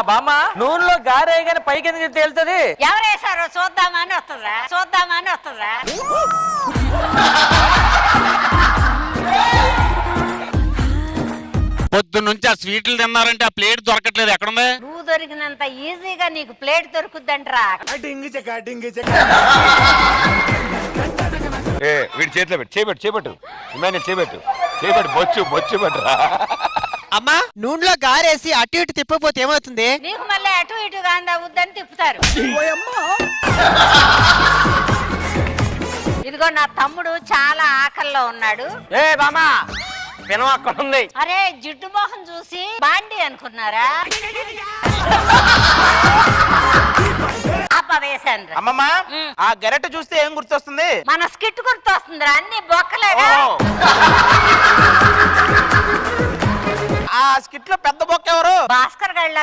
బామ్మ నూనెలో గారేగానే పైకి ఎందుకు తేలుతుంది? ఎవరేసారో చూద్దామని వస్తుందా? చూద్దామని వస్తుందా? పొద్దున్నుంచి ఆ స్వీట్లు తిన్నారంటే ఆ ప్లేట్ దొరకట్లేదు, ఎక్కడుంది? నువ్వు దొరికినంత ఈజీగా నీకు ప్లేట్ దొరుకుద్దంటరా. వీడి చేతిలో పెట్టు, చేపెట్టు చేపెట్టు బొచ్చు పెట్టరా. అమ్మా నూనెలో గారేసి అటు ఇటు తిప్పపోతే ఏమవుతుంది? నీకు మళ్ళీ అటు ఇటుగా అందవుద్దని తిప్పుతారు. ఇదిగో నా తమ్ముడు చాలా ఆకల్లో ఉన్నాడు. ఏ బామ్మ పినం అక్కడ ఉంది. అరే జిడ్డు మొహం చూసి బాండి అనుకున్నారా? వేసాను. అమ్మమ్మ ఆ గెరెట్ చూస్తే ఏం గుర్తొస్తుంది? మన స్కిట్ గుర్తొస్తుందిరా, అన్ని బొక్కలేగా. ఆ స్కిట్ లో పెద్ద బొక్క ఎవరు? భాస్కర్ గళ్ళ